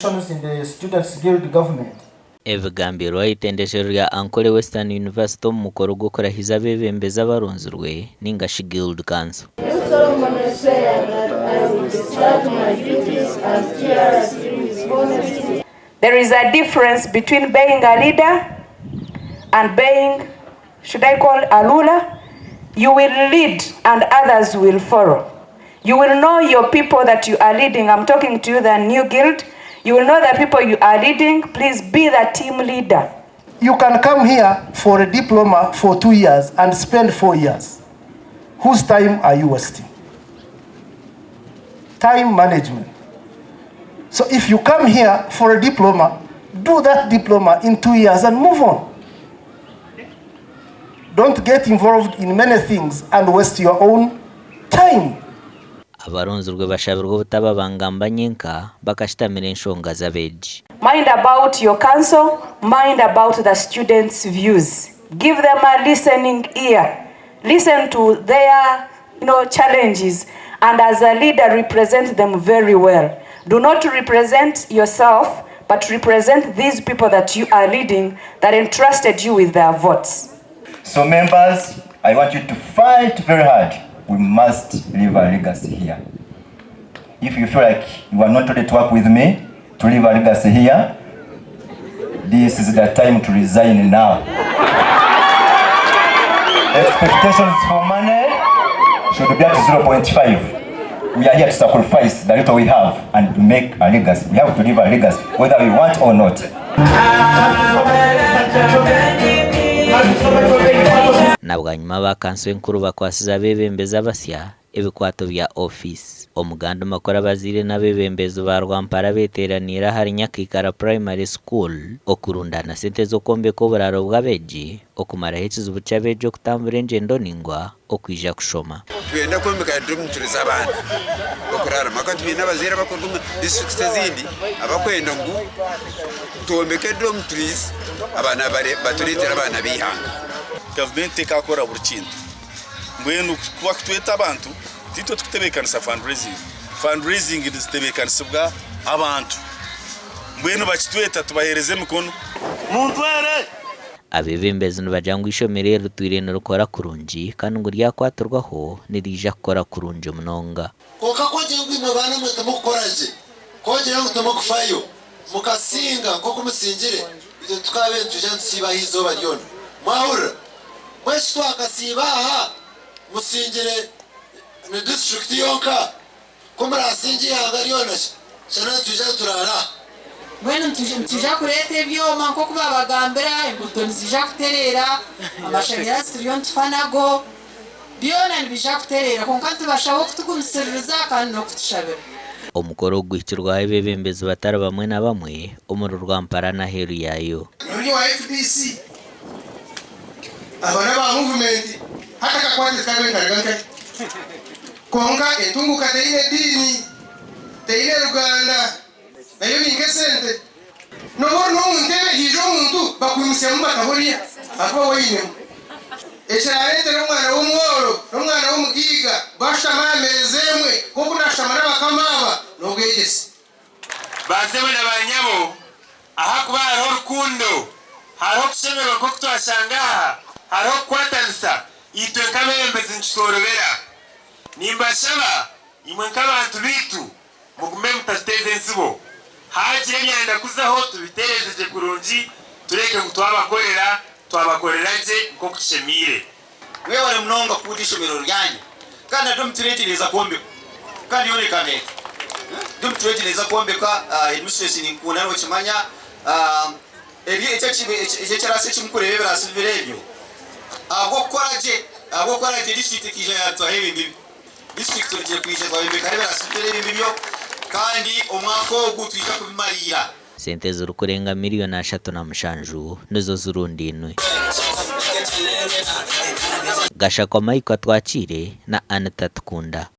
In the Students Guild government. Ebigambirwa itendeshero rya Ankole Western University mu mukoro gwo erahiziibwe bembeza baronzurwe n'ingashi Guild Council. There is a difference between being a leader and being, should I call a ruler? You will lead and others will follow. You will know your people that you are leading. I'm talking to you, the new guild. You will know the people you are leading. Please be the team leader. You can come here for a diploma for 2 years and spend 4 years. Whose time are you wasting? Time management. So if you come here for a diploma, do that diploma in 2 years and move on. Don't get involved in many things and waste your own time. Abaronzurwe bashabirwe butababangamba nyenka bakashitamira enshonga z'abeji. Mind about your council, mind about the students' views. Give them a listening ear. Listen to their, challenges, and as a leader represent them very well. Do not represent yourself, but represent these people that you are leading that entrusted you with their votes. So members, I want you to fight very hard. We must leave a legacy here. If you feel like you are not ready to work with me, to leave a legacy here, this is the time to resign now. Expectations for money should be at 0.5. We are here to sacrifice the little we have and make a legacy. We have to leave a legacy, whether we want or not. Nabwanyuma bakanso enkuru bakwasiza abebembeza basya ebikwato bya office. Omuganda makora bazire n'abebembezo ba Rwampara beteranira hari Nyakikara Primary School okurundana sente zo kombeka oburaro bw'abeji okumara hekizo bucabejo kutambura engendo ningwa okwija kushoma. Twenda kombeka dormitories abana okurara makati bina bazira bakonduma district zindi abakwenda ngu tombeke dormitories abana bare baturitera abana bihanga. Government ekakora buri kintu mbwenu kuba kutweta abantu tito tukutebekanisa fundraising ndizitebekanisa abantu mbwenu bakitweta tubahereze mikono muntu were abebembezi nibajangwa ishomero rutwirene rukora kurungi kandi ngo ryakwaturwaho nirija kukora kurungi munonga koka koje ngwino bana mwete mukoraje koje ngo kufayo mukasinga ko kumusingire ibyo tukabe tuje nsiba hizo baryona mwahura kwesho akasibaha musingire ni district yonka kumara singi hagariona shana tuje turara mwene tuje kurete byoma nko kuba bagambera imbuto nzija kuterera amashanyarazi turiyo tufanago byona nibija kuterera konka tubashabo kutugumisiriza kandi no kutushabira. Omukoro gwikirwa ebebembezi batara bamwe na bamwe omuru Rwampara na heru yayo. Muri wa FDC abana ba movement hata kakwate kabenga konga entunguuka teine dini teine Uganda nayo ningesente no ntebe hijo muntu bakumusya mu bakahoriya apo wine echarete n'umwana w'umworo n'umwana w'umugiga bashamamezemwe ko kunashamana bakamaba no bwegese Bazebe n'abanyabo aha kuba hariho rukundo hariho kushemerwa ko twashangaha hariho kwatanisa itwe nk'abembezi nchitorobera nimbashaba imwe nk'abantu bitu mugume mutateze nsibo hagire byanda kuzaho tubiterezeje kurungi tureke ngo twabakorera je ko kushemire wewe wale mnonga kudisha mero ryanyu kandi domtiretireza kombe kandi yone kame domtiretireza kombe ka administration kunano kimanya ebi ecyo cyarase kimukorebe birasilverebyo abo koraje district kije yatwaye ibindi district tuje kwije twabebe kare birasilverebyo bibyo kandi umwako gutwija kubimarira. Sente z'urukurenga miliyoni 3.7 nizo zurundinwe. Gashakwa Mike atwakire na Anita Tukunda.